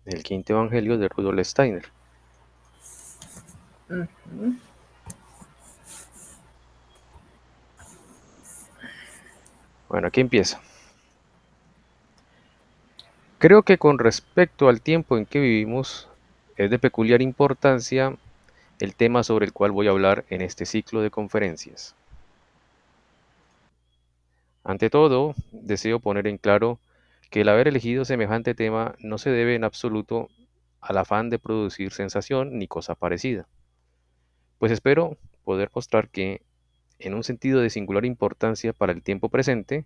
El quinto evangelio de Rudolf Steiner. Ujú. Bueno, aquí empieza. Creo que con respecto al tiempo en que vivimos, es de peculiar importancia el tema sobre el cual voy a hablar en este ciclo de conferencias. Ante todo, deseo poner en claro que el haber elegido semejante tema no se debe en absoluto al afán de producir sensación ni cosa parecida, pues espero poder mostrar que, en un sentido de singular importancia para el tiempo presente,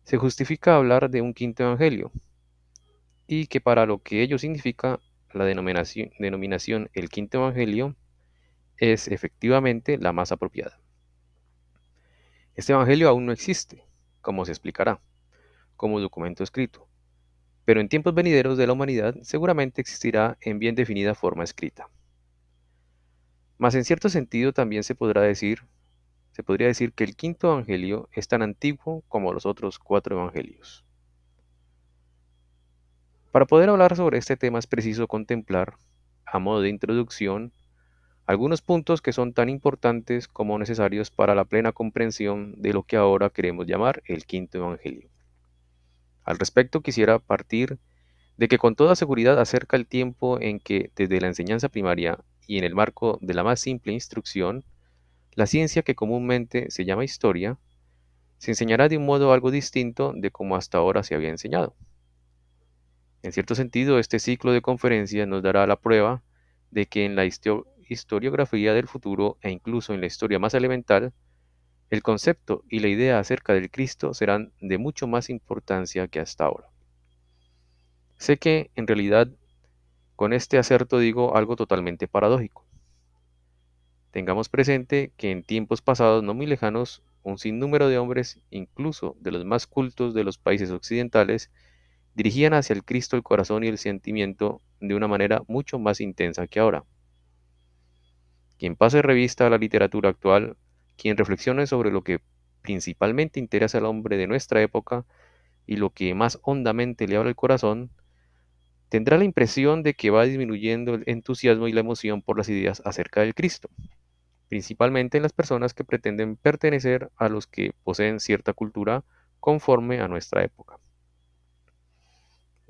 se justifica hablar de un quinto evangelio, y que para lo que ello significa, la denominación el quinto evangelio es efectivamente la más apropiada. Este evangelio aún no existe, como se explicará, como documento escrito, pero en tiempos venideros de la humanidad seguramente existirá en bien definida forma escrita. Mas en cierto sentido también se podría decir que el quinto evangelio es tan antiguo como los otros cuatro evangelios. Para poder hablar sobre este tema es preciso contemplar, a modo de introducción, algunos puntos que son tan importantes como necesarios para la plena comprensión de lo que ahora queremos llamar el quinto evangelio. Al respecto quisiera partir de que con toda seguridad acerca el tiempo en que desde la enseñanza primaria y en el marco de la más simple instrucción, la ciencia que comúnmente se llama historia, se enseñará de un modo algo distinto de como hasta ahora se había enseñado. En cierto sentido, este ciclo de conferencias nos dará la prueba de que en la historiografía del futuro e incluso en la historia más elemental, el concepto y la idea acerca del Cristo serán de mucho más importancia que hasta ahora. Sé que, en realidad, con este acerto digo algo totalmente paradójico. Tengamos presente que en tiempos pasados no muy lejanos, un sinnúmero de hombres, incluso de los más cultos de los países occidentales, dirigían hacia el Cristo el corazón y el sentimiento de una manera mucho más intensa que ahora. Quien pase revista a la literatura actual, quien reflexione sobre lo que principalmente interesa al hombre de nuestra época y lo que más hondamente le habla el corazón, tendrá la impresión de que va disminuyendo el entusiasmo y la emoción por las ideas acerca del Cristo, principalmente en las personas que pretenden pertenecer a los que poseen cierta cultura conforme a nuestra época.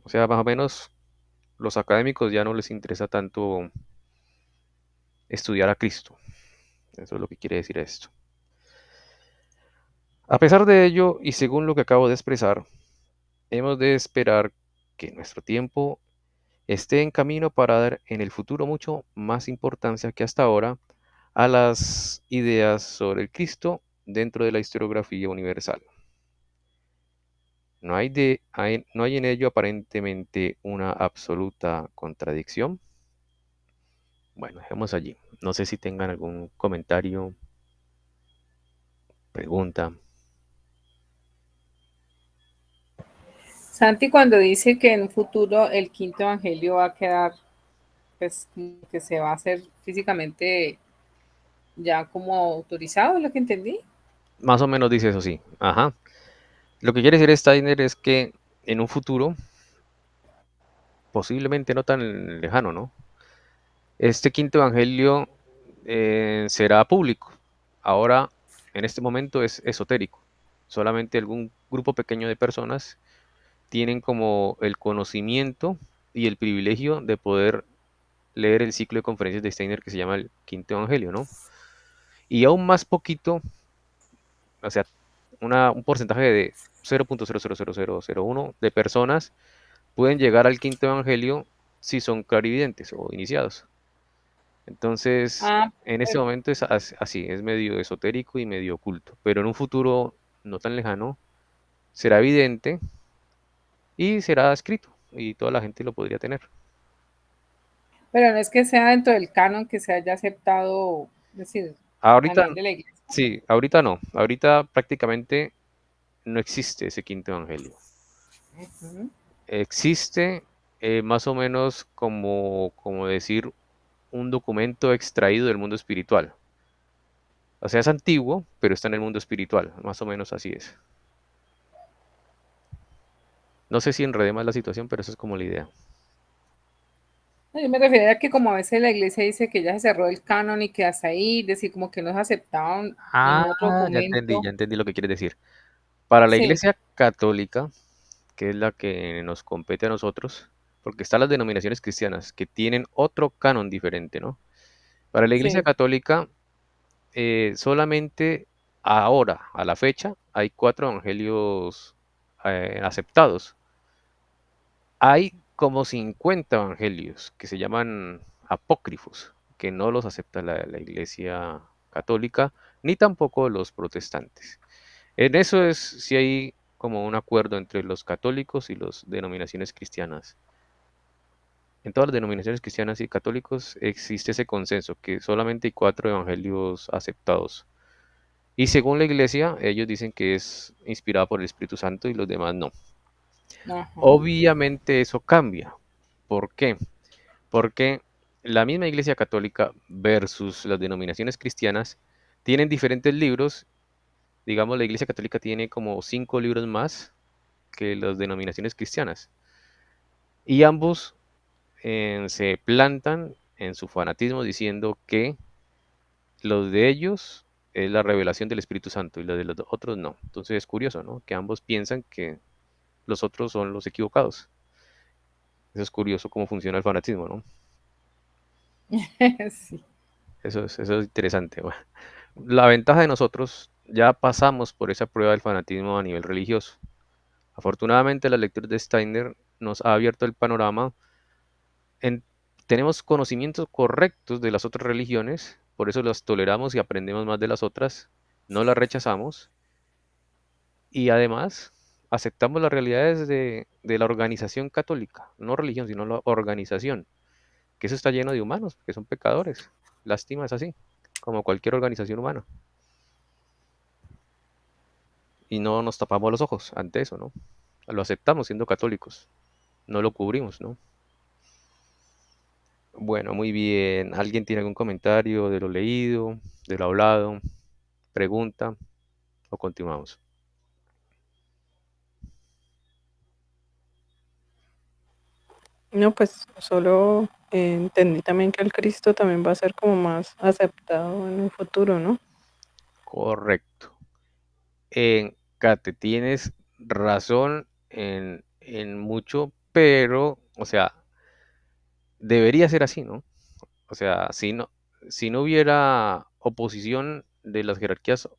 O sea, más o menos los académicos ya no les interesa tanto estudiar a Cristo. Eso es lo que quiere decir esto. A pesar de ello, y según lo que acabo de expresar, hemos de esperar que nuestro tiempo esté en camino para dar en el futuro mucho más importancia que hasta ahora a las ideas sobre el Cristo dentro de la historiografía universal. No hay en ello aparentemente una absoluta contradicción. Bueno, dejemos allí. No sé si tengan algún comentario, pregunta. Santi cuando dice que en un futuro el quinto evangelio va a quedar, pues como que se va a hacer físicamente ya como autorizado, es lo que entendí. Más o menos dice eso, sí. Ajá. Lo que quiere decir Steiner es que en un futuro, posiblemente no tan lejano, ¿no? Este quinto evangelio será público. Ahora, en este momento es esotérico. Solamente algún grupo pequeño de personas tienen como el conocimiento y el privilegio de poder leer el ciclo de conferencias de Steiner que se llama el quinto evangelio, ¿no? Y aún más poquito, o sea, un porcentaje de 0.00001 de personas pueden llegar al quinto evangelio si son clarividentes o iniciados. Entonces, Ah, en este pero, momento es así, es medio esotérico y medio oculto, pero en un futuro no tan lejano será evidente y será escrito y toda la gente lo podría tener. pero no es que sea dentro del canon que se haya aceptado, es decir, a Ahorita, nivel de la iglesia. sí, ahorita no, ahorita prácticamente no existe ese quinto evangelio. Ujú. Existe más o menos como decir un documento extraído del mundo espiritual. O sea, es antiguo, pero está en el mundo espiritual, más o menos así es. No sé si enredé más la situación, pero esa es como la idea. No, yo me refiero a que como a veces la iglesia dice que ya se cerró el canon y que hasta ahí, decir como que no se aceptaban Ah, ningún otro documento. ya entendí lo que quieres decir. Para la Sí, Iglesia Católica, que es la que nos compete a nosotros, porque están las denominaciones cristianas que tienen otro canon diferente, ¿no? Para la Iglesia sí, Católica, solamente ahora, a la fecha, hay cuatro evangelios aceptados. Hay como 50 evangelios que se llaman apócrifos, que no los acepta la Iglesia Católica, ni tampoco los protestantes. En eso es si hay como un acuerdo entre los católicos y las denominaciones cristianas. En todas las denominaciones cristianas y católicos existe ese consenso, que solamente hay cuatro evangelios aceptados. Y según la iglesia, ellos dicen que es inspirada por el Espíritu Santo y los demás no. ajá, Obviamente eso cambia. ¿Por qué? Porque la misma iglesia católica versus las denominaciones cristianas tienen diferentes libros. Digamos, la iglesia católica tiene como 5 libros más que las denominaciones cristianas. Y ambos se plantan en su fanatismo diciendo que los de ellos es la revelación del Espíritu Santo y los de los otros no. Entonces es curioso, ¿no? Que ambos piensan que los otros son los equivocados. Eso es curioso cómo funciona el fanatismo, ¿no? sí. Eso es interesante. Bueno, la ventaja de nosotros, ya pasamos por esa prueba del fanatismo a nivel religioso. Afortunadamente, la lectura de Steiner nos ha abierto el panorama. En- Tenemos conocimientos correctos de las otras religiones, por eso las toleramos y aprendemos más de las otras, no las rechazamos y además aceptamos las realidades de la organización católica, no religión, sino la organización, que eso está lleno de humanos, que son pecadores. Lástima es así, como cualquier organización humana. Y no nos tapamos los ojos ante eso, ¿no? Lo aceptamos siendo católicos, no lo cubrimos, ¿no? Bueno, muy bien. ¿Alguien tiene algún comentario de lo leído, de lo hablado? ¿Pregunta o continuamos? No, pues solo entendí también que el Cristo también va a ser como más aceptado en un futuro, ¿no? Correcto. Kate, tienes razón en mucho, pero, o sea, debería ser así, ¿no? O sea, si no hubiera oposición de las jerarquías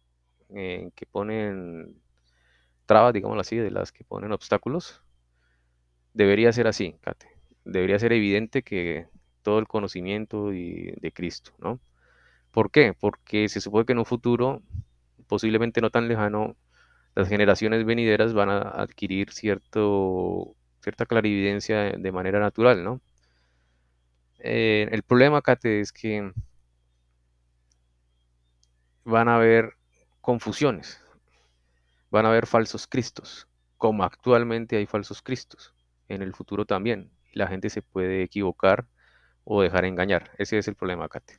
que ponen trabas, digámoslo así, de las que ponen obstáculos, debería ser así, Kate. Debería ser evidente que todo el conocimiento de Cristo, ¿no? ¿Por qué? Porque se supone que en un futuro, posiblemente no tan lejano, las generaciones venideras van a adquirir cierta clarividencia de manera natural, ¿no? El problema, Kate, es que van a haber confusiones, van a haber falsos cristos, como actualmente hay falsos cristos, en el futuro también. La gente se puede equivocar o dejar engañar. Ese es el problema, Kate.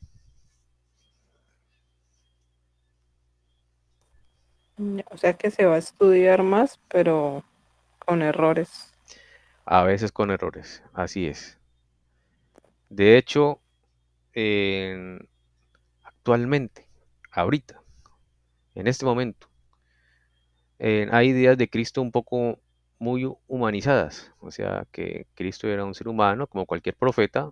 O sea que se va a estudiar más, pero con errores. A veces con errores, así es. De hecho, actualmente, ahorita, en este momento, hay ideas de Cristo un poco muy humanizadas, o sea, que Cristo era un ser humano, como cualquier profeta,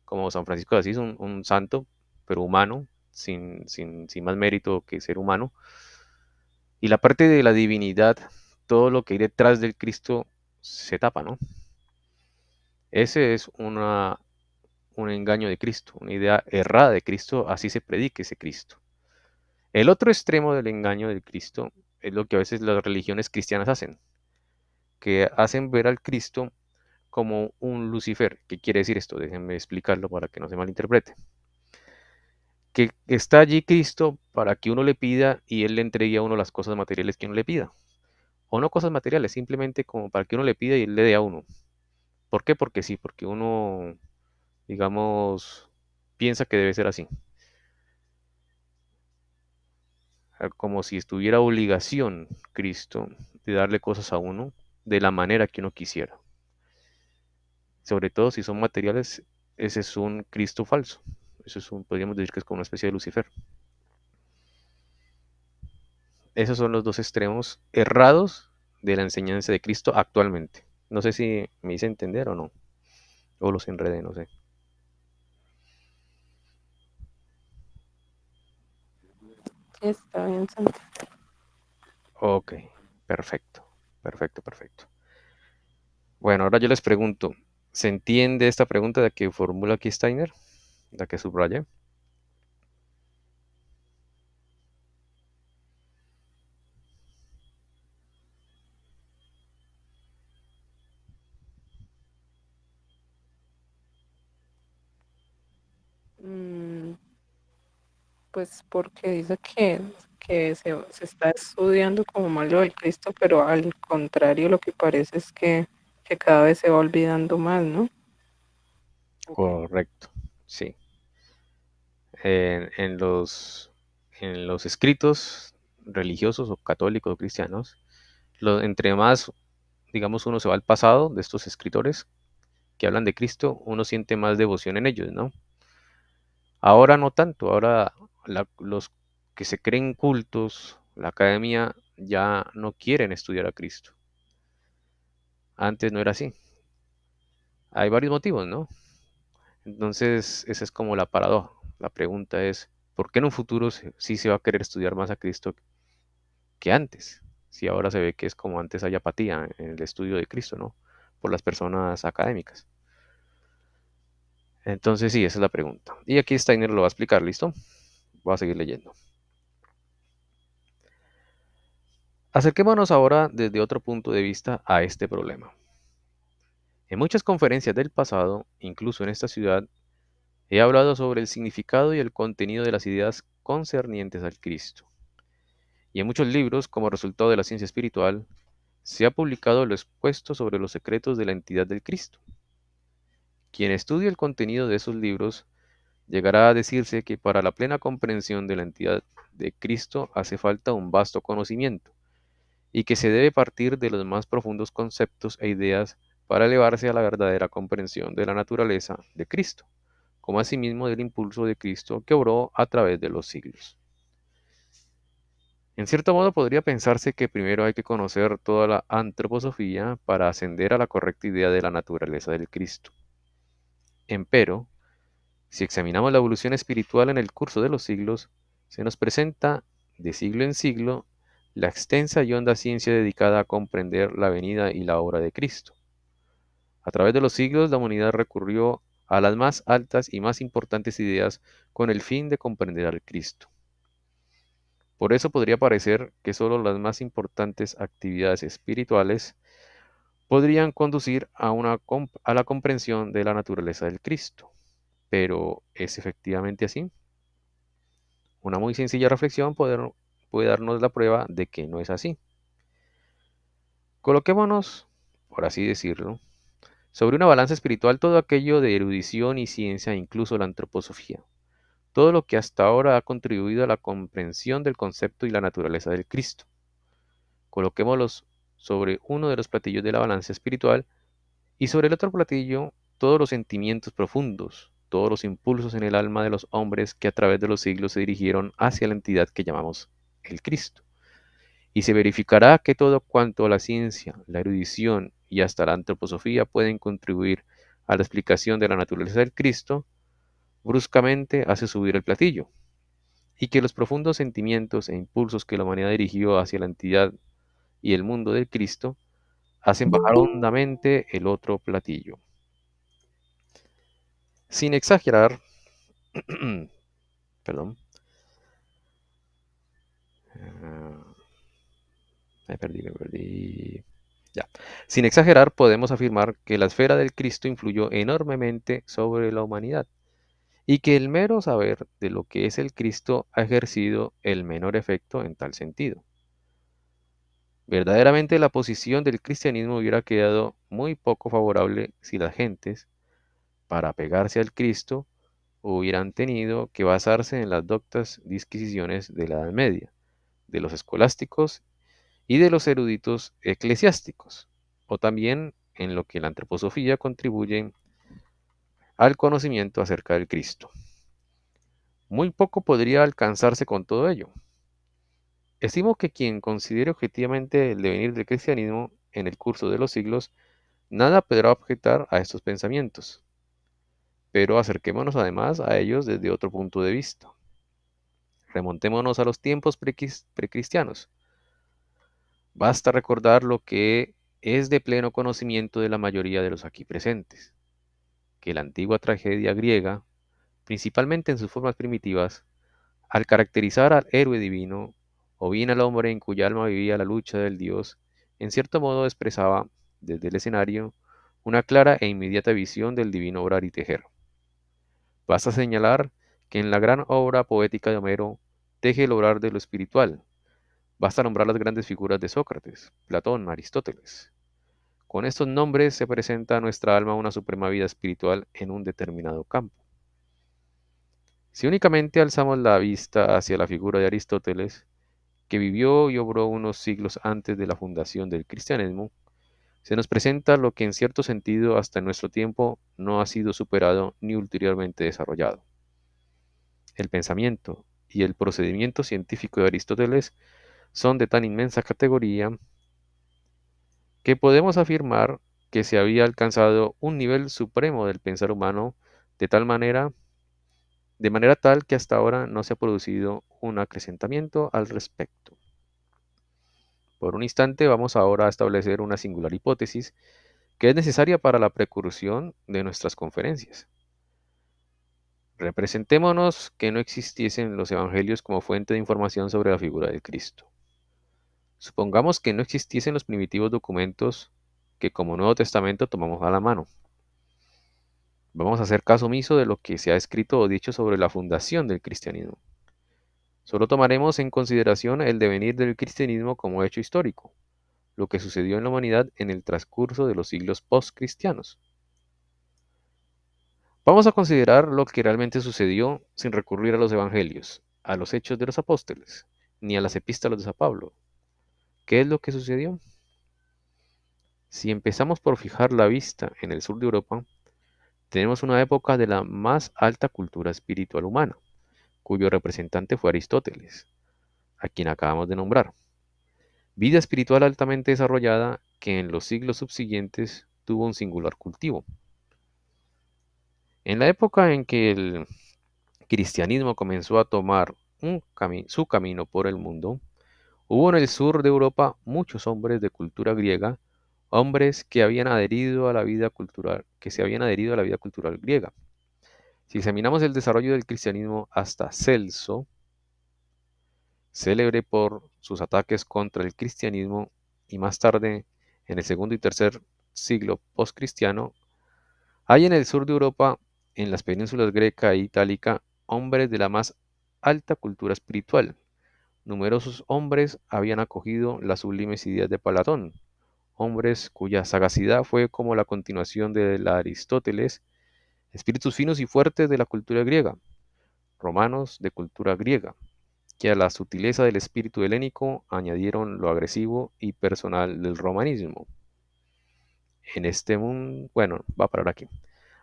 como San Francisco de Asís, un santo, pero humano, sin más mérito que ser humano. Y la parte de la divinidad, todo lo que hay detrás del Cristo se tapa, ¿no? Ese es un engaño de Cristo, una idea errada de Cristo, así se predica ese Cristo. El otro extremo del engaño del Cristo es lo que a veces las religiones cristianas hacen, que hacen ver al Cristo como un Lucifer. ¿Qué quiere decir esto? Déjenme explicarlo para que no se malinterprete. Que está allí Cristo para que uno le pida y Él le entregue a uno las cosas materiales que uno le pida. O no cosas materiales, simplemente como para que uno le pida y Él le dé a uno. ¿Por qué? Porque sí, porque uno, digamos, piensa que debe ser así. Como si estuviera obligación Cristo de darle cosas a uno de la manera que uno quisiera. Sobre todo si son materiales ese es un Cristo falso. Eso es podríamos decir que es como una especie de Lucifer. Esos son los dos extremos errados de la enseñanza de Cristo actualmente. No sé si me hice entender o no, o los enredé, no sé. Sí, está bien, Santi. Ok, perfecto, perfecto, perfecto. Bueno, ahora yo les pregunto, ¿se entiende esta pregunta de que formula aquí Steiner? La que subrayé. Mm, Pues porque dice que se está estudiando como mal lo del Cristo, pero al contrario lo que parece es que cada vez se va olvidando más, ¿no? Ok. Correcto, sí. En, en los, en los escritos religiosos o católicos o cristianos, entre más, digamos, uno se va al pasado de estos escritores que hablan de Cristo, uno siente más devoción en ellos, ¿no? Ahora no tanto, ahora los que se creen cultos, la academia, ya no quieren estudiar a Cristo. Antes no era así. Hay varios motivos, ¿no? Entonces, esa es como la paradoja. La pregunta es, ¿por qué en un futuro sí se va a querer estudiar más a Cristo que antes? Si ahora se ve que es como antes hay apatía en el estudio de Cristo, ¿no? Por las personas académicas. Entonces, sí, esa es la pregunta. Y aquí Steiner lo va a explicar, ¿listo? Voy a seguir leyendo. Acerquémonos ahora desde otro punto de vista a este problema. En muchas conferencias del pasado, incluso en esta ciudad, he hablado sobre el significado y el contenido de las ideas concernientes al Cristo. Y en muchos libros, como resultado de la ciencia espiritual, se ha publicado lo expuesto sobre los secretos de la entidad del Cristo. Quien estudie el contenido de esos libros llegará a decirse que para la plena comprensión de la entidad de Cristo hace falta un vasto conocimiento, y que se debe partir de los más profundos conceptos e ideas para elevarse a la verdadera comprensión de la naturaleza de Cristo, como asimismo del impulso de Cristo que obró a través de los siglos. En cierto modo podría pensarse que primero hay que conocer toda la antroposofía para ascender a la correcta idea de la naturaleza del Cristo. Empero, si examinamos la evolución espiritual en el curso de los siglos, se nos presenta, de siglo en siglo, la extensa y honda ciencia dedicada a comprender la venida y la obra de Cristo. A través de los siglos, la humanidad recurrió a las más altas y más importantes ideas con el fin de comprender al Cristo. Por eso podría parecer que solo las más importantes actividades espirituales podrían conducir a la comprensión de la naturaleza del Cristo. Pero ¿es efectivamente así? Una muy sencilla reflexión puede darnos la prueba de que no es así. Coloquémonos, por así decirlo, sobre una balanza espiritual todo aquello de erudición y ciencia, incluso la antroposofía, todo lo que hasta ahora ha contribuido a la comprensión del concepto y la naturaleza del Cristo. Coloquémoslos sobre uno de los platillos de la balanza espiritual y sobre el otro platillo todos los sentimientos profundos, todos los impulsos en el alma de los hombres que a través de los siglos se dirigieron hacia la entidad que llamamos el Cristo. Y se verificará que todo cuanto la ciencia, la erudición y hasta la antroposofía pueden contribuir a la explicación de la naturaleza del Cristo, bruscamente hace subir el platillo, y que los profundos sentimientos e impulsos que la humanidad dirigió hacia la entidad y el mundo del Cristo hacen bajar hondamente el otro platillo. Sin exagerar, perdón, me perdí. Ya. Sin exagerar, podemos afirmar que la esfera del Cristo influyó enormemente sobre la humanidad y que el mero saber de lo que es el Cristo ha ejercido el menor efecto en tal sentido. Verdaderamente la posición del cristianismo hubiera quedado muy poco favorable si las gentes, para apegarse al Cristo, hubieran tenido que basarse en las doctas disquisiciones de la Edad Media, de los escolásticos y de los eruditos eclesiásticos, o también en lo que la antroposofía contribuye al conocimiento acerca del Cristo. Muy poco podría alcanzarse con todo ello. Estimo que quien considere objetivamente el devenir del cristianismo en el curso de los siglos, nada podrá objetar a estos pensamientos, pero acerquémonos además a ellos desde otro punto de vista. Remontémonos a los tiempos precristianos. Basta recordar lo que es de pleno conocimiento de la mayoría de los aquí presentes, que la antigua tragedia griega, principalmente en sus formas primitivas, al caracterizar al héroe divino, o bien al hombre en cuya alma vivía la lucha del Dios, en cierto modo expresaba, desde el escenario, una clara e inmediata visión del divino obrar y tejer. Basta señalar que en la gran obra poética de Homero teje el obrar de lo espiritual. Basta nombrar las grandes figuras de Sócrates, Platón, Aristóteles. Con estos nombres se presenta a nuestra alma una suprema vida espiritual en un determinado campo. Si únicamente alzamos la vista hacia la figura de Aristóteles, que vivió y obró unos siglos antes de la fundación del cristianismo, se nos presenta lo que en cierto sentido hasta en nuestro tiempo no ha sido superado ni ulteriormente desarrollado. El pensamiento y el procedimiento científico de Aristóteles son de tan inmensa categoría que podemos afirmar que se había alcanzado un nivel supremo del pensar humano de tal manera, de manera tal que hasta ahora no se ha producido un acrecentamiento al respecto. Por un instante vamos ahora a establecer una singular hipótesis que es necesaria para la precursión de nuestras conferencias. Representémonos que no existiesen los evangelios como fuente de información sobre la figura de Cristo. Supongamos que no existiesen los primitivos documentos que como Nuevo Testamento tomamos a la mano. Vamos a hacer caso omiso de lo que se ha escrito o dicho sobre la fundación del cristianismo. Solo tomaremos en consideración el devenir del cristianismo como hecho histórico, lo que sucedió en la humanidad en el transcurso de los siglos postcristianos. Vamos a considerar lo que realmente sucedió sin recurrir a los evangelios, a los hechos de los apóstoles, ni a las epístolas de San Pablo. ¿Qué es lo que sucedió? Si empezamos por fijar la vista en el sur de Europa, tenemos una época de la más alta cultura espiritual humana, cuyo representante fue Aristóteles, a quien acabamos de nombrar. Vida espiritual altamente desarrollada que en los siglos subsiguientes tuvo un singular cultivo. En la época en que el cristianismo comenzó a tomar su camino por el mundo, hubo en el sur de Europa muchos hombres de cultura griega, hombres que habían adherido a la vida cultural, que se habían adherido a la vida cultural griega. Si examinamos el desarrollo del cristianismo hasta Celso, célebre por sus ataques contra el cristianismo, y más tarde, en el segundo y tercer siglo postcristiano, hay en el sur de Europa, en las penínsulas greca e itálica, hombres de la más alta cultura espiritual. Numerosos hombres habían acogido las sublimes ideas de Platón, hombres cuya sagacidad fue como la continuación de la Aristóteles, espíritus finos y fuertes de la cultura griega, romanos de cultura griega, que a la sutileza del espíritu helénico añadieron lo agresivo y personal del romanismo. En este mundo, bueno, va a parar aquí.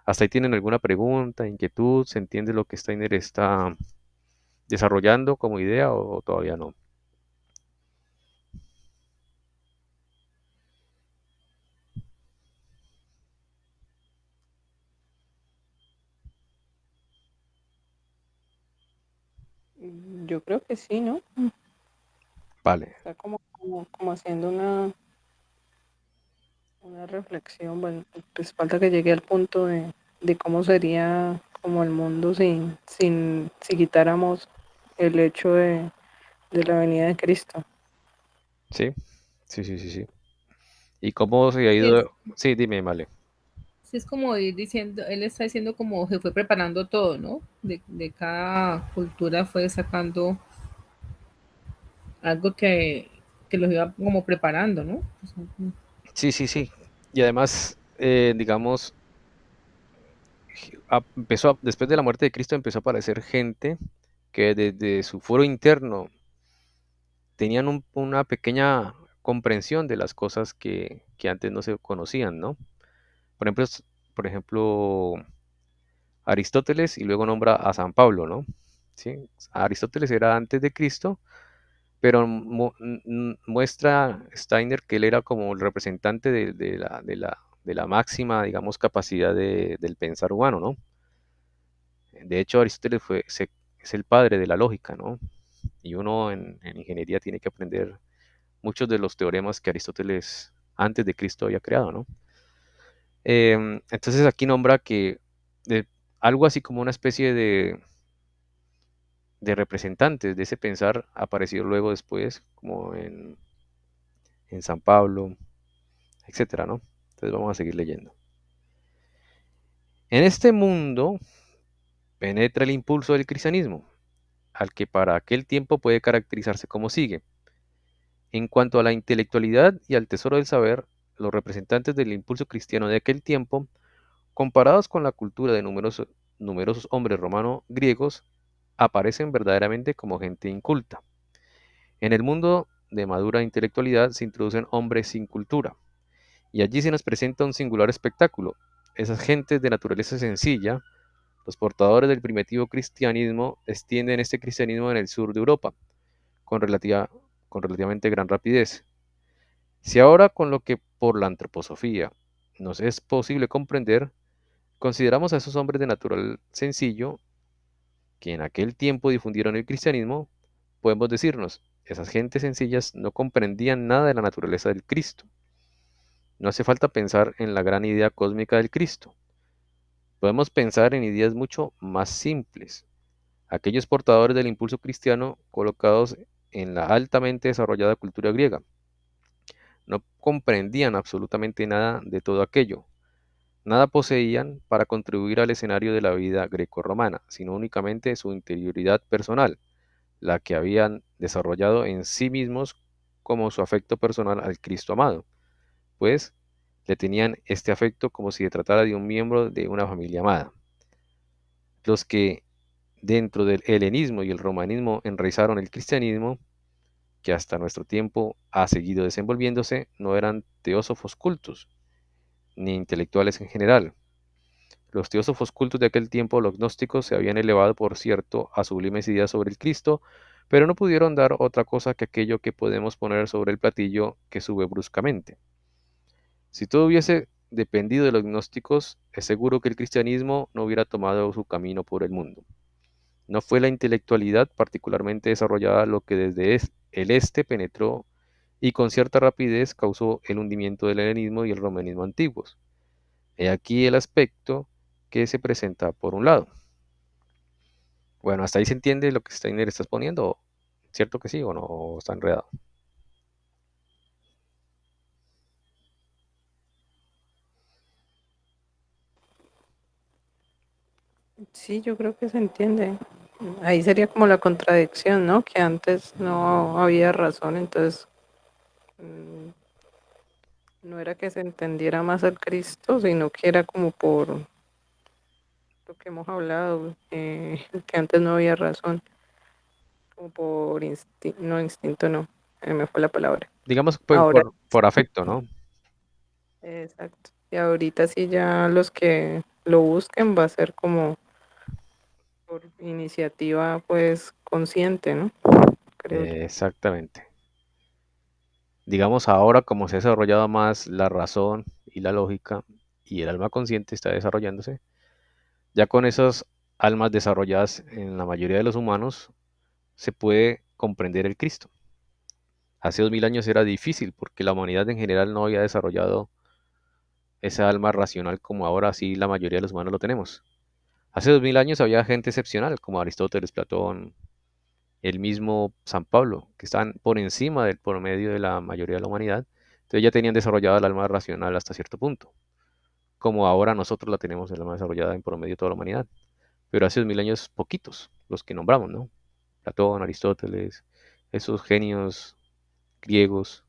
¿Hasta ahí tienen alguna pregunta, inquietud? ¿Se entiende lo que Steiner está desarrollando como idea o todavía no? Yo creo que sí, ¿no? Vale, Está como haciendo una reflexión. Bueno, pues falta que llegue al punto de cómo sería como el mundo si quitáramos el hecho de la venida de Cristo. sí, sí, sí, sí, sí. ¿Y cómo se ha Sí, es, ido? Sí, dime, vale. sí, es como ir diciendo, él está diciendo como se fue preparando todo, ¿no? De cada cultura fue sacando algo que los iba como preparando, ¿no? Sí, sí, sí. Y además, digamos, después de la muerte de Cristo empezó a aparecer gente que desde su foro interno tenían una pequeña comprensión de las cosas que antes no se conocían, ¿no? Por ejemplo, por ejemplo, Aristóteles y luego nombra a San Pablo, ¿no? ¿Sí? Aristóteles era antes de Cristo, pero muestra Steiner que él era como el representante de la máxima, digamos, capacidad del pensar humano, ¿no? De hecho, Aristóteles es el padre de la lógica, ¿no? Y uno en ingeniería tiene que aprender muchos de los teoremas que Aristóteles antes de Cristo había creado, ¿no? Entonces aquí nombra que de, algo así como una especie de representantes de ese pensar apareció luego después, como en San Pablo, etcétera, ¿no? Entonces vamos a seguir leyendo. En este mundo penetra el impulso del cristianismo, al que para aquel tiempo puede caracterizarse como sigue. En cuanto a la intelectualidad y al tesoro del saber, los representantes del impulso cristiano de aquel tiempo, comparados con la cultura de numerosos hombres romano-griegos, aparecen verdaderamente como gente inculta. En el mundo de madura intelectualidad se introducen hombres sin cultura, y allí se nos presenta un singular espectáculo. Esas gentes de naturaleza sencilla, los portadores del primitivo cristianismo, extienden este cristianismo en el sur de Europa, con, relativa, con relativamente gran rapidez. Si ahora con lo que por la antroposofía nos es posible comprender, consideramos a esos hombres de natural sencillo que en aquel tiempo difundieron el cristianismo, podemos decirnos, esas gentes sencillas no comprendían nada de la naturaleza del Cristo. No hace falta pensar en la gran idea cósmica del Cristo. Podemos pensar en ideas mucho más simples. Aquellos portadores del impulso cristiano colocados en la altamente desarrollada cultura griega no comprendían absolutamente nada de todo aquello. Nada poseían para contribuir al escenario de la vida greco-romana, sino únicamente su interioridad personal, la que habían desarrollado en sí mismos como su afecto personal al Cristo amado, pues le tenían este afecto como si se tratara de un miembro de una familia amada. Los que dentro del helenismo y el romanismo enraizaron el cristianismo, que hasta nuestro tiempo ha seguido desenvolviéndose, no eran teósofos cultos, ni intelectuales en general. Los teósofos cultos de aquel tiempo, los gnósticos, se habían elevado, por cierto, a sublimes ideas sobre el Cristo, pero no pudieron dar otra cosa que aquello que podemos poner sobre el platillo que sube bruscamente. Si todo hubiese dependido de los gnósticos, es seguro que el cristianismo no hubiera tomado su camino por el mundo. No fue la intelectualidad particularmente desarrollada lo que desde el este penetró y con cierta rapidez causó el hundimiento del helenismo y el romanismo antiguos. He aquí el aspecto que se presenta por un lado. Bueno, hasta ahí se entiende lo que Steiner está exponiendo, ¿cierto que sí o no? ¿O está enredado? Sí, yo creo que se entiende. Ahí sería como la contradicción, ¿no? Que antes no había razón, entonces mm, no era que se entendiera más al Cristo, sino que era como por lo que hemos hablado, que antes no había razón, como por instinto, no instinto, no, me fue la palabra. Digamos Ahora, por afecto, ¿no? exacto. Y ahorita sí ya los que lo busquen va a ser como por iniciativa pues consciente, ¿no? Creo yo. Exactamente. Digamos ahora como se ha desarrollado más la razón y la lógica y el alma consciente está desarrollándose, ya con esas almas desarrolladas en la mayoría de los humanos se puede comprender el Cristo. Hace 2000 años era difícil porque la humanidad en general no había desarrollado esa alma racional como ahora sí la mayoría de los humanos lo tenemos. Hace 2000 años había gente excepcional como Aristóteles, Platón, el mismo San Pablo, que están por encima del promedio de la mayoría de la humanidad. Entonces ya tenían desarrollada el alma racional hasta cierto punto, como ahora nosotros la tenemos el alma desarrollada en promedio de toda la humanidad. Pero hace 2000 años poquitos, los que nombramos, ¿no? Platón, Aristóteles, esos genios griegos,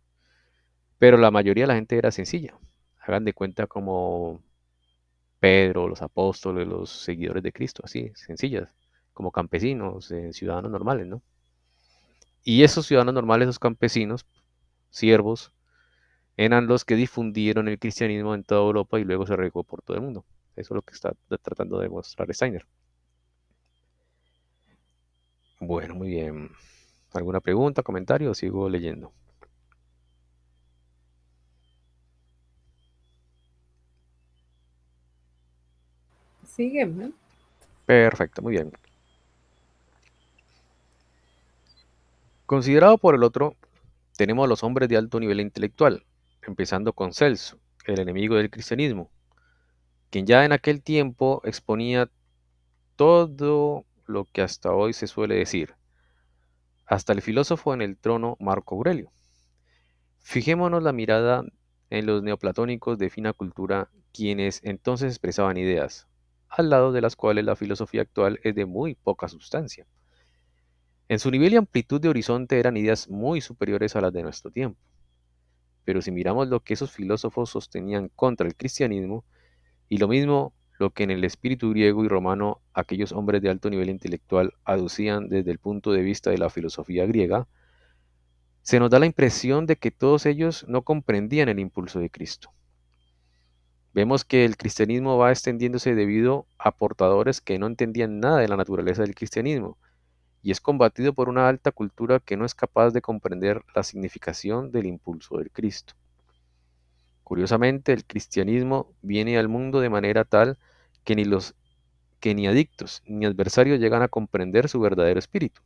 pero la mayoría de la gente era sencilla. Hagan de cuenta como Pedro, los apóstoles, los seguidores de Cristo, así, sencillas, como campesinos, ciudadanos normales, ¿no? Y esos ciudadanos normales, esos campesinos, siervos, eran los que difundieron el cristianismo en toda Europa y luego se regó por todo el mundo. Eso es lo que está tratando de demostrar Steiner. Bueno, muy bien. ¿Alguna pregunta, comentario? Sigo leyendo. Sigue, ¿no? Perfecto, muy bien. Considerado por el otro, tenemos a los hombres de alto nivel intelectual, empezando con Celso, el enemigo del cristianismo, quien ya en aquel tiempo exponía todo lo que hasta hoy se suele decir, hasta el filósofo en el trono Marco Aurelio. Fijémonos la mirada en los neoplatónicos de fina cultura, quienes entonces expresaban ideas, al lado de las cuales la filosofía actual es de muy poca sustancia. En su nivel y amplitud de horizonte eran ideas muy superiores a las de nuestro tiempo. Pero si miramos lo que esos filósofos sostenían contra el cristianismo, y lo mismo lo que en el espíritu griego y romano aquellos hombres de alto nivel intelectual aducían desde el punto de vista de la filosofía griega, se nos da la impresión de que todos ellos no comprendían el impulso de Cristo. Vemos que el cristianismo va extendiéndose debido a portadores que no entendían nada de la naturaleza del cristianismo, y es combatido por una alta cultura que no es capaz de comprender la significación del impulso del Cristo. Curiosamente, el cristianismo viene al mundo de manera tal que ni adictos ni adversarios llegan a comprender su verdadero espíritu.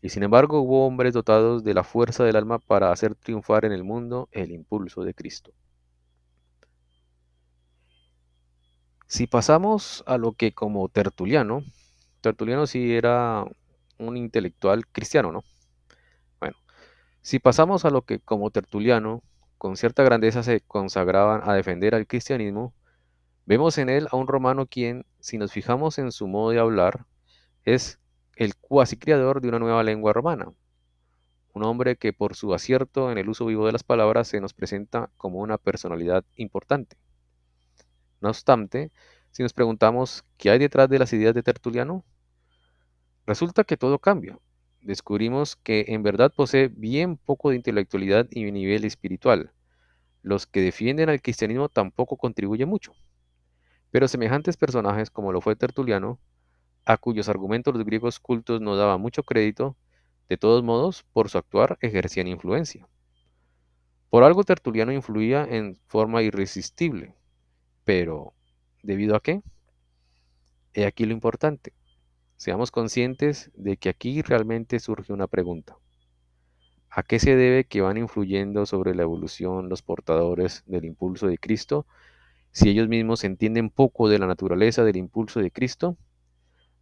Y sin embargo, hubo hombres dotados de la fuerza del alma para hacer triunfar en el mundo el impulso de Cristo. Si pasamos a lo que como Tertuliano, Tertuliano sí era un intelectual cristiano, ¿no? Bueno, si pasamos a lo que como Tertuliano, con cierta grandeza se consagraban a defender al cristianismo, vemos en él a un romano quien, si nos fijamos en su modo de hablar, es el cuasi creador de una nueva lengua romana, un hombre que por su acierto en el uso vivo de las palabras se nos presenta como una personalidad importante. No obstante, si nos preguntamos qué hay detrás de las ideas de Tertuliano, resulta que todo cambia. Descubrimos que en verdad posee bien poco de intelectualidad y nivel espiritual. Los que defienden al cristianismo tampoco contribuyen mucho. Pero semejantes personajes como lo fue Tertuliano, a cuyos argumentos los griegos cultos no daban mucho crédito, de todos modos, por su actuar ejercían influencia. Por algo Tertuliano influía en forma irresistible, pero ¿debido a qué? He aquí lo importante. Seamos conscientes de que aquí realmente surge una pregunta. ¿A qué se debe que van influyendo sobre la evolución los portadores del impulso de Cristo si ellos mismos entienden poco de la naturaleza del impulso de Cristo?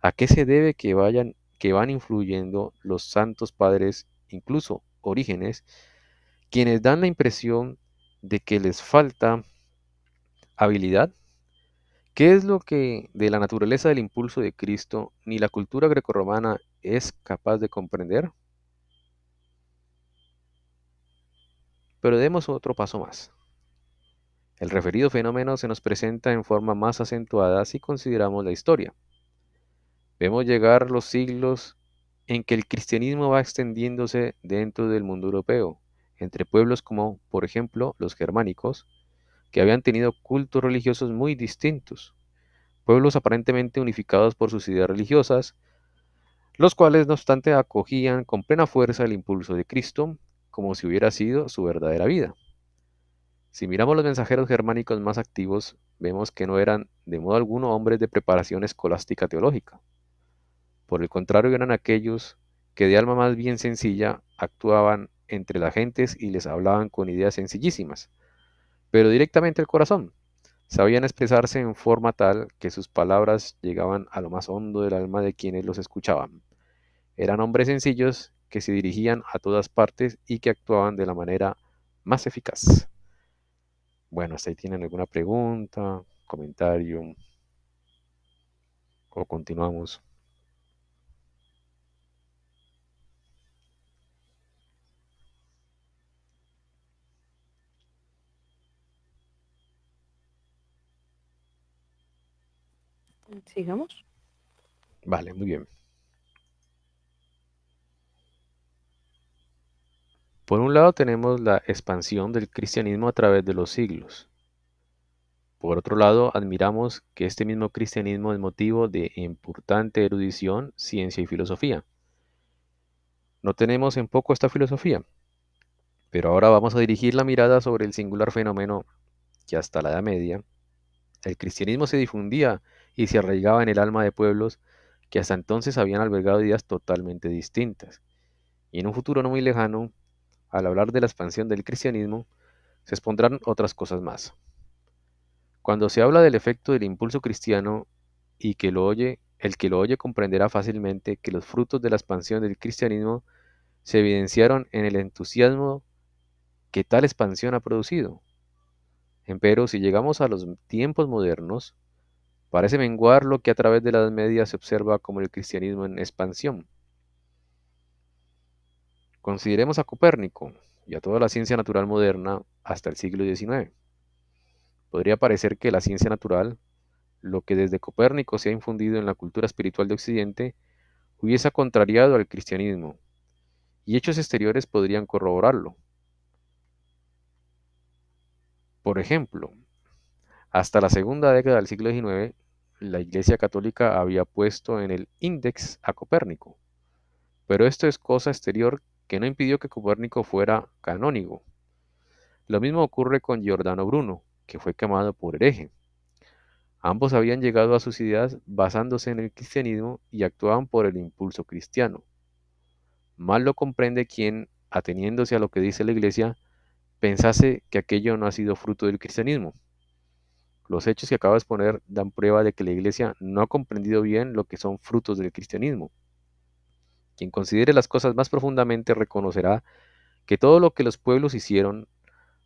¿A qué se debe que van influyendo los santos padres, incluso Orígenes, quienes dan la impresión de que les falta habilidad? ¿Qué es lo que de la naturaleza del impulso de Cristo ni la cultura grecorromana es capaz de comprender? Pero demos otro paso más. El referido fenómeno se nos presenta en forma más acentuada si consideramos la historia. Vemos llegar los siglos en que el cristianismo va extendiéndose dentro del mundo europeo, entre pueblos como, por ejemplo, los germánicos, que habían tenido cultos religiosos muy distintos, pueblos aparentemente unificados por sus ideas religiosas, los cuales no obstante acogían con plena fuerza el impulso de Cristo como si hubiera sido su verdadera vida. Si miramos los mensajeros germánicos más activos, vemos que no eran de modo alguno hombres de preparación escolástica teológica. Por el contrario, eran aquellos que de alma más bien sencilla actuaban entre las gentes y les hablaban con ideas sencillísimas, pero directamente al corazón. Sabían expresarse en forma tal que sus palabras llegaban a lo más hondo del alma de quienes los escuchaban. Eran hombres sencillos que se dirigían a todas partes y que actuaban de la manera más eficaz. Bueno, hasta ahí tienen alguna pregunta, comentario o continuamos. Sigamos. Vale, muy bien. Por un lado tenemos la expansión del cristianismo a través de los siglos. Por otro lado, admiramos que este mismo cristianismo es motivo de importante erudición, ciencia y filosofía. No tenemos en poco esta filosofía, pero ahora vamos a dirigir la mirada sobre el singular fenómeno que hasta la Edad Media el cristianismo se difundía y se arraigaba en el alma de pueblos que hasta entonces habían albergado ideas totalmente distintas. Y en un futuro no muy lejano, al hablar de la expansión del cristianismo, se expondrán otras cosas más. Cuando se habla del efecto del impulso cristiano y que lo oye, el que lo oye comprenderá fácilmente que los frutos de la expansión del cristianismo se evidenciaron en el entusiasmo que tal expansión ha producido. Empero, si llegamos a los tiempos modernos, parece menguar lo que a través de la Edad Media se observa como el cristianismo en expansión. Consideremos a Copérnico y a toda la ciencia natural moderna hasta el siglo XIX. Podría parecer que la ciencia natural, lo que desde Copérnico se ha infundido en la cultura espiritual de Occidente, hubiese contrariado al cristianismo, y hechos exteriores podrían corroborarlo. Por ejemplo, hasta la segunda década del siglo XIX, la Iglesia Católica había puesto en el índex a Copérnico, pero esto es cosa exterior que no impidió que Copérnico fuera canónigo. Lo mismo ocurre con Giordano Bruno, que fue quemado por hereje. Ambos habían llegado a sus ideas basándose en el cristianismo y actuaban por el impulso cristiano. Mal lo comprende quien, ateniéndose a lo que dice la Iglesia, pensase que aquello no ha sido fruto del cristianismo. Los hechos que acabo de exponer dan prueba de que la Iglesia no ha comprendido bien lo que son frutos del cristianismo. Quien considere las cosas más profundamente reconocerá que todo lo que los pueblos hicieron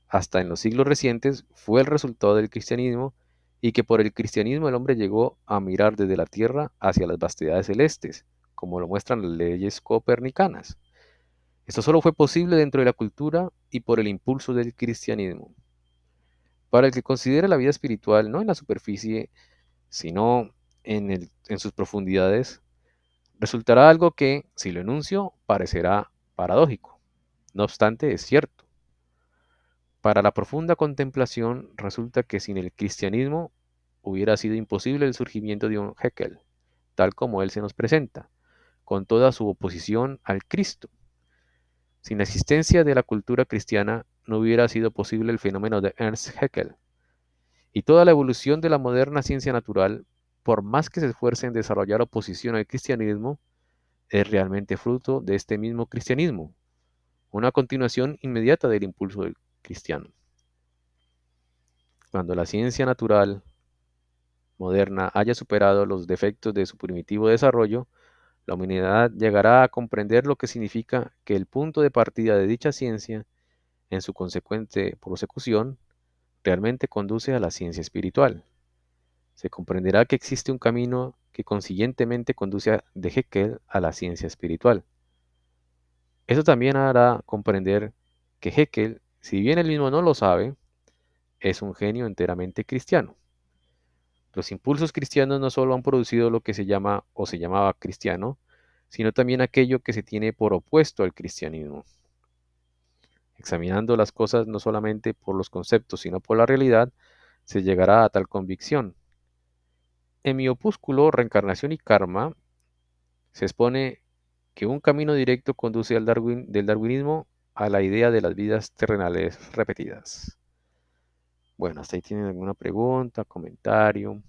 hasta en los siglos recientes fue el resultado del cristianismo y que por el cristianismo el hombre llegó a mirar desde la tierra hacia las vastedades celestes, como lo muestran las leyes copernicanas. Esto solo fue posible dentro de la cultura y por el impulso del cristianismo. Para el que considere la vida espiritual no en la superficie, sino en sus profundidades, resultará algo que, si lo enuncio, parecerá paradójico. No obstante, es cierto. Para la profunda contemplación resulta que sin el cristianismo hubiera sido imposible el surgimiento de un Haeckel, tal como él se nos presenta, con toda su oposición al Cristo. Sin la existencia de la cultura cristiana no hubiera sido posible el fenómeno de Ernst Haeckel, y toda la evolución de la moderna ciencia natural, por más que se esfuerce en desarrollar oposición al cristianismo, es realmente fruto de este mismo cristianismo, una continuación inmediata del impulso del cristiano. Cuando la ciencia natural moderna haya superado los defectos de su primitivo desarrollo, la humanidad llegará a comprender lo que significa que el punto de partida de dicha ciencia, en su consecuente prosecución, realmente conduce a la ciencia espiritual. Se comprenderá que existe un camino que consiguientemente conduce de Haeckel a la ciencia espiritual. Eso también hará comprender que Haeckel, si bien él mismo no lo sabe, es un genio enteramente cristiano. Los impulsos cristianos no solo han producido lo que se llama o se llamaba cristiano, sino también aquello que se tiene por opuesto al cristianismo. Examinando las cosas no solamente por los conceptos, sino por la realidad, se llegará a tal convicción. En mi opúsculo Reencarnación y Karma se expone que un camino directo conduce del darwinismo a la idea de las vidas terrenales repetidas. Bueno, hasta ahí tienen alguna pregunta, comentario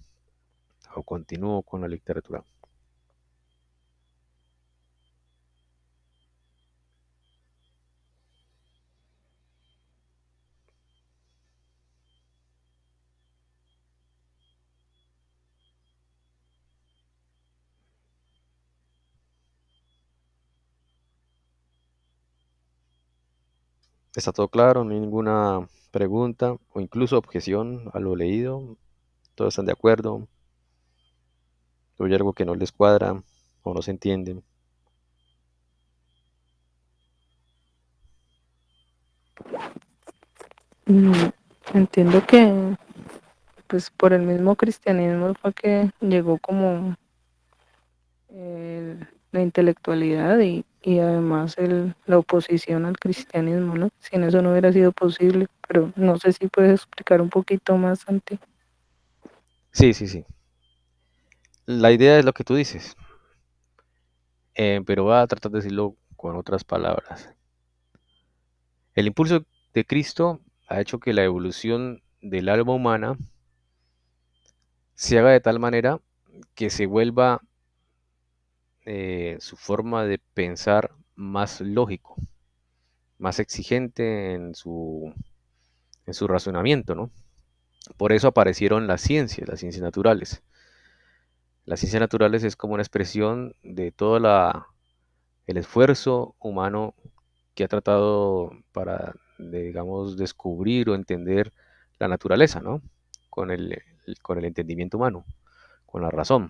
o continúo con la literatura. ¿Está todo claro? ¿No hay ninguna pregunta o incluso objeción a lo leído? ¿Todos están de acuerdo? ¿O hay algo que no les cuadra o no se entiende? Mm, Entiendo que pues por el mismo cristianismo fue que llegó como la intelectualidad y además la oposición al cristianismo, ¿no? Sin eso no hubiera sido posible, pero no sé si puedes explicar un poquito más, Santi. Sí, sí, sí. La idea es lo que tú dices, pero voy a tratar de decirlo con otras palabras. El impulso de Cristo ha hecho que la evolución del alma humana se haga de tal manera que se vuelva su forma de pensar más lógico, más exigente en su razonamiento, ¿no? Por eso aparecieron las ciencias naturales. Las ciencias naturales es como una expresión de todo el esfuerzo humano que ha tratado para, digamos, descubrir o entender la naturaleza, ¿no? Con con el entendimiento humano, con la razón.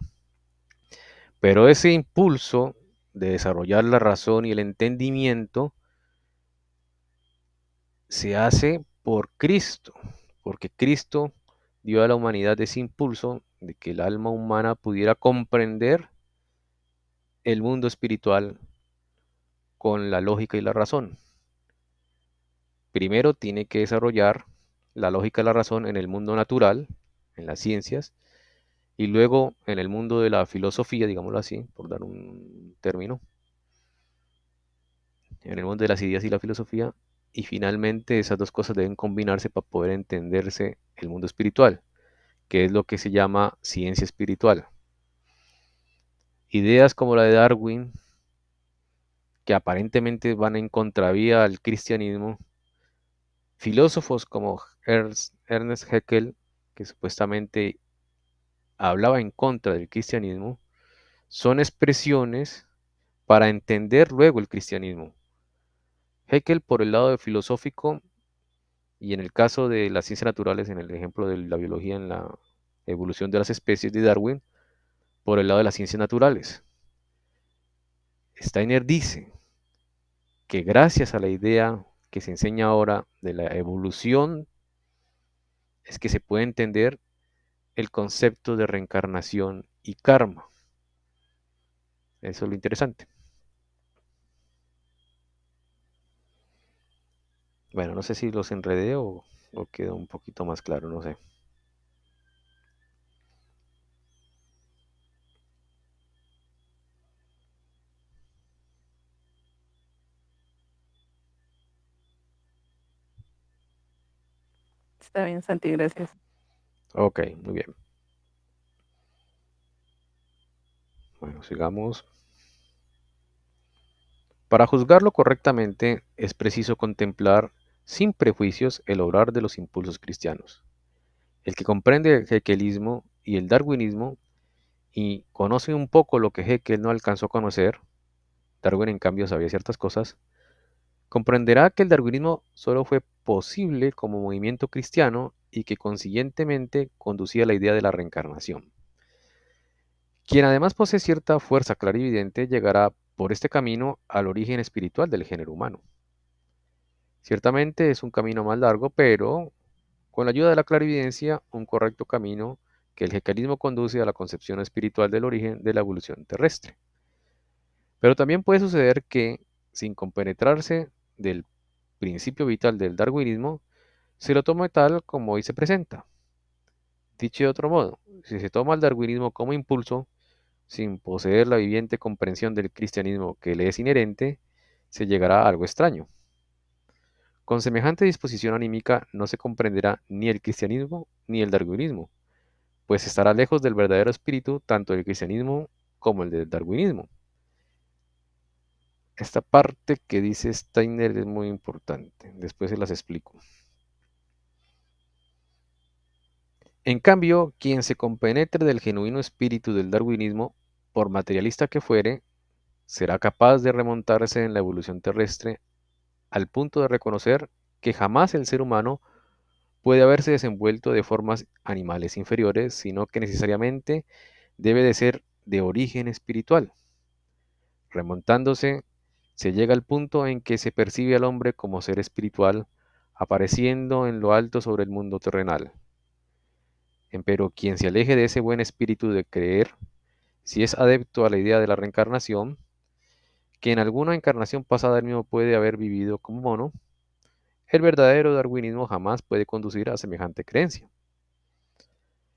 Pero ese impulso de desarrollar la razón y el entendimiento se hace por Cristo, porque Cristo dio a la humanidad ese impulso de que el alma humana pudiera comprender el mundo espiritual con la lógica y la razón. Primero tiene que desarrollar la lógica y la razón en el mundo natural, en las ciencias, y luego en el mundo de la filosofía, digámoslo así, por dar un término, en el mundo de las ideas y la filosofía, y finalmente esas dos cosas deben combinarse para poder entenderse el mundo espiritual, que es lo que se llama ciencia espiritual. Ideas como la de Darwin, que aparentemente van en contravía al cristianismo, filósofos como Ernest Haeckel, que supuestamente hablaba en contra del cristianismo, son expresiones para entender luego el cristianismo. Haeckel por el lado de filosófico y en el caso de las ciencias naturales, en el ejemplo de la biología en la evolución de las especies de Darwin, por el lado de las ciencias naturales. Steiner dice que gracias a la idea que se enseña ahora de la evolución es que se puede entender el concepto de reencarnación y karma. Eso es lo interesante. Bueno, no sé si los enredé o quedó un poquito más claro, no sé. Está bien, Santi, gracias. Ok, muy bien. Bueno, sigamos. Para juzgarlo correctamente es preciso contemplar sin prejuicios el obrar de los impulsos cristianos. El que comprende el hegelianismo y el darwinismo y conoce un poco lo que Hegel no alcanzó a conocer, Darwin en cambio sabía ciertas cosas, comprenderá que el darwinismo solo fue posible como movimiento cristiano y que consiguientemente conducía a la idea de la reencarnación. Quien además posee cierta fuerza clarividente llegará por este camino al origen espiritual del género humano. Ciertamente es un camino más largo, pero con la ayuda de la clarividencia, un correcto camino que el hegelianismo conduce a la concepción espiritual del origen de la evolución terrestre. Pero también puede suceder que, sin compenetrarse del principio vital del darwinismo, se lo tome tal como hoy se presenta. Dicho de otro modo, si se toma el darwinismo como impulso, sin poseer la viviente comprensión del cristianismo que le es inherente, se llegará a algo extraño. Con semejante disposición anímica no se comprenderá ni el cristianismo ni el darwinismo, pues estará lejos del verdadero espíritu tanto del cristianismo como el del darwinismo. Esta parte que dice Steiner es muy importante, después se las explico. En cambio, quien se compenetre del genuino espíritu del darwinismo, por materialista que fuere, será capaz de remontarse en la evolución terrestre al punto de reconocer que jamás el ser humano puede haberse desenvuelto de formas animales inferiores, sino que necesariamente debe de ser de origen espiritual. Remontándose, se llega al punto en que se percibe al hombre como ser espiritual, apareciendo en lo alto sobre el mundo terrenal. Empero quien se aleje de ese buen espíritu de creer, si es adepto a la idea de la reencarnación, que en alguna encarnación pasada él mismo puede haber vivido como mono, el verdadero darwinismo jamás puede conducir a semejante creencia.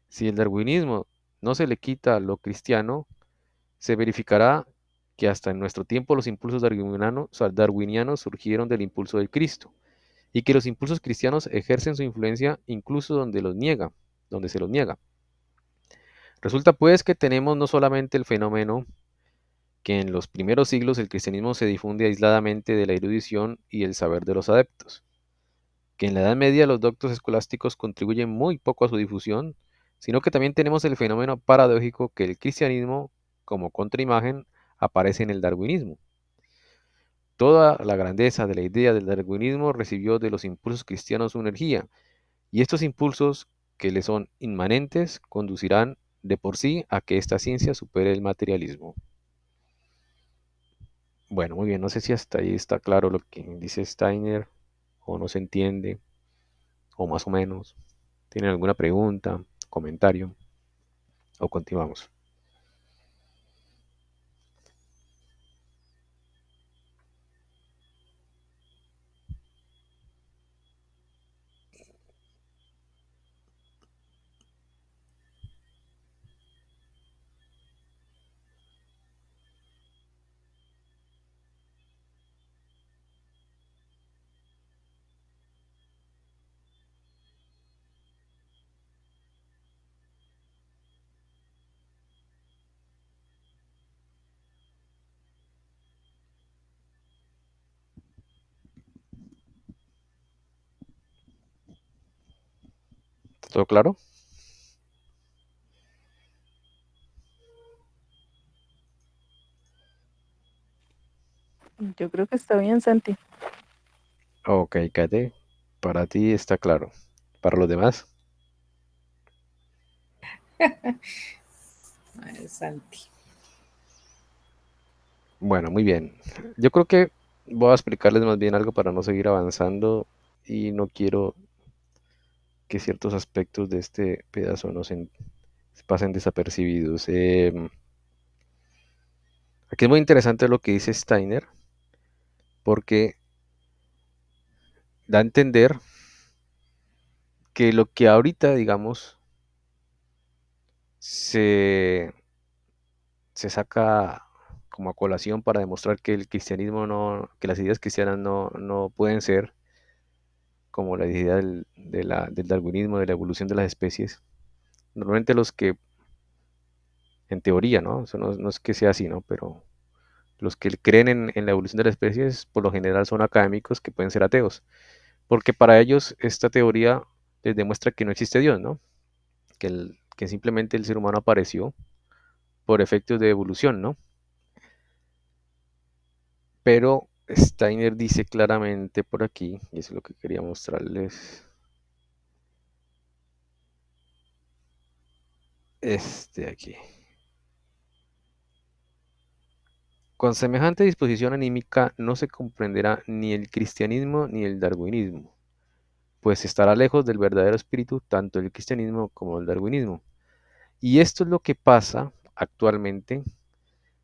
Si el darwinismo no se le quita lo cristiano, se verificará que hasta en nuestro tiempo los impulsos darwinianos surgieron del impulso del Cristo, y que los impulsos cristianos ejercen su influencia incluso donde se los niega. Resulta pues que tenemos no solamente el fenómeno que en los primeros siglos el cristianismo se difunde aisladamente de la erudición y el saber de los adeptos, que en la Edad Media los doctos escolásticos contribuyen muy poco a su difusión, sino que también tenemos el fenómeno paradójico que el cristianismo, como contraimagen, aparece en el darwinismo. Toda la grandeza de la idea del darwinismo recibió de los impulsos cristianos su energía, y estos impulsos, que le son inmanentes, conducirán de por sí a que esta ciencia supere el materialismo. Bueno, muy bien, no sé si hasta ahí está claro lo que dice Steiner, o no se entiende, o más o menos. ¿Tienen alguna pregunta, comentario? ¿O continuamos? ¿Todo claro? Yo creo que está bien, Santi. Ok, Kate, para ti está claro. ¿Para los demás? Ay, Santi. Bueno, muy bien. Yo creo que voy a explicarles más bien algo para no seguir avanzando, y no quiero que ciertos aspectos de este pedazo no se pasen desapercibidos. Aquí es muy interesante lo que dice Steiner, porque da a entender que lo que ahorita, digamos, se, se saca como a colación para demostrar que el cristianismo no, que las ideas cristianas no pueden ser como la idea del darwinismo, de la evolución de las especies. Normalmente los que, en teoría, ¿no? Eso no es que sea así, ¿no? Pero los que creen en la evolución de las especies, por lo general son académicos que pueden ser ateos, porque para ellos esta teoría les demuestra que no existe Dios, ¿no? Que simplemente el ser humano apareció por efectos de evolución, ¿no? Pero Steiner dice claramente por aquí, y eso es lo que quería mostrarles, este aquí. Con semejante disposición anímica no se comprenderá ni el cristianismo ni el darwinismo, pues estará lejos del verdadero espíritu tanto el cristianismo como el darwinismo. Y esto es lo que pasa actualmente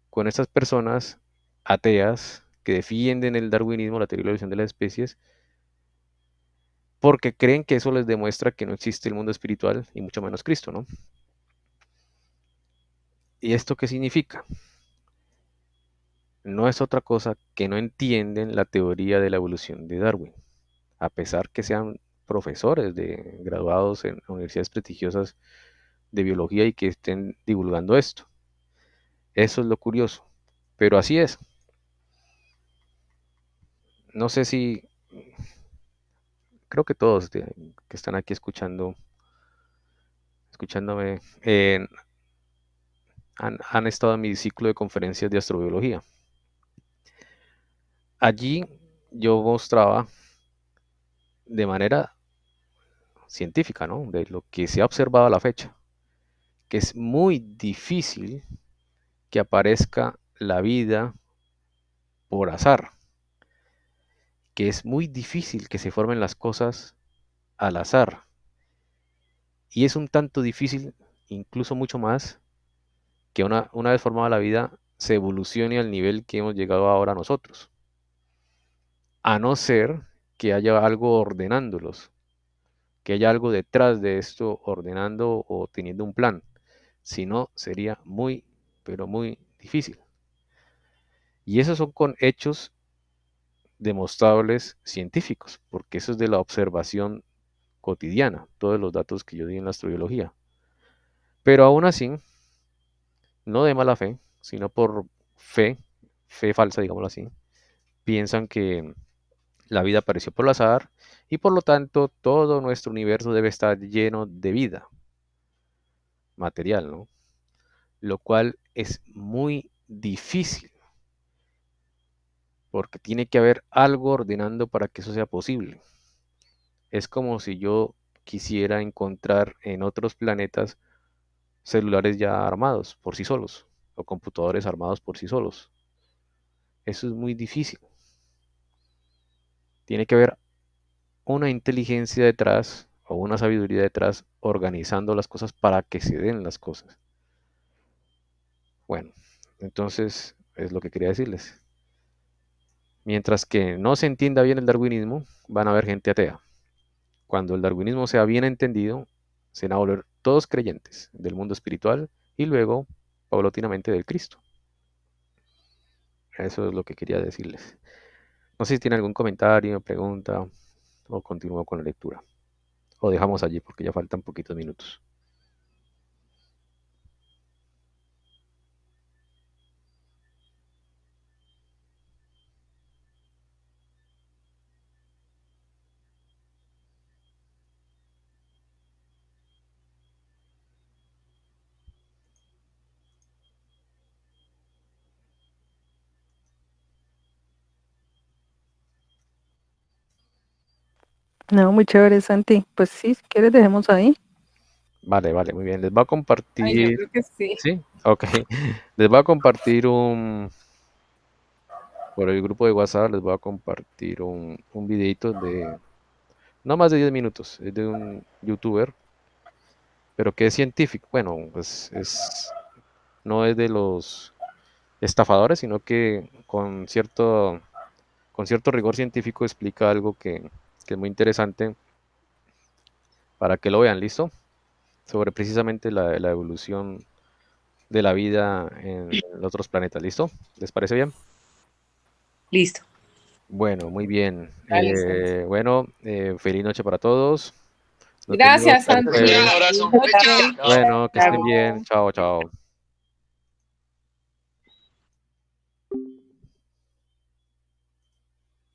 con estas personas ateas que defienden el darwinismo, la teoría de la evolución de las especies, porque creen que eso les demuestra que no existe el mundo espiritual y mucho menos Cristo, ¿no? ¿Y esto qué significa? No es otra cosa que no entienden la teoría de la evolución de Darwin, a pesar que sean profesores de graduados en universidades prestigiosas de biología y que estén divulgando esto. Eso es lo curioso, pero así es. No sé si, creo que todos que están aquí escuchándome, han estado en mi ciclo de conferencias de astrobiología. Allí yo mostraba de manera científica, ¿no? De lo que se ha observado a la fecha, que es muy difícil que aparezca la vida por azar, que es muy difícil que se formen las cosas al azar, y es un tanto difícil, incluso mucho más, que una vez formada la vida se evolucione al nivel que hemos llegado ahora nosotros, a no ser que haya algo ordenándolos, que haya algo detrás de esto ordenando o teniendo un plan. Si no, sería muy, pero muy difícil. Y esos son con hechos demostrables científicos, porque eso es de la observación cotidiana, todos los datos que yo di en la astrobiología. Pero aún así, no de mala fe, sino por fe, fe falsa, digámoslo así, piensan que la vida apareció por el azar y por lo tanto todo nuestro universo debe estar lleno de vida material, ¿no? Lo cual es muy difícil porque tiene que haber algo ordenando para que eso sea posible. Es como si yo quisiera encontrar en otros planetas celulares ya armados por sí solos o computadores armados por sí solos. Eso es muy difícil. Tiene que haber una inteligencia detrás o una sabiduría detrás organizando las cosas para que se den las cosas. Bueno, entonces es lo que quería decirles. Mientras que no se entienda bien el darwinismo, van a haber gente atea. Cuando el darwinismo sea bien entendido, se van a volver todos creyentes del mundo espiritual y luego, paulatinamente, del Cristo. Eso es lo que quería decirles. No sé si tiene algún comentario, pregunta o continúo con la lectura. O dejamos allí porque ya faltan poquitos minutos. No, muy chévere, Santi. Pues sí, si quieres dejemos ahí. Vale, vale, muy bien. Les voy a Ay, yo compartir. creo que sí. ¿Sí? Ok. Les voy a compartir por el grupo de WhatsApp, les voy a compartir un videito de no más de 10 minutos. Es de un youtuber, pero que es científico. Bueno, pues no es de los estafadores, sino que con cierto rigor científico explica algo que es muy interesante para que lo vean, ¿listo? Sobre precisamente la evolución de la vida en otros planetas, ¿listo? ¿Les parece bien? Listo. Bueno, muy bien. Dale, Santi. Bueno, feliz noche para todos. Nos vemos Gracias, el Santi. jueves. Feliz noche. Bueno, que estén bien. Chao. Chao, chao.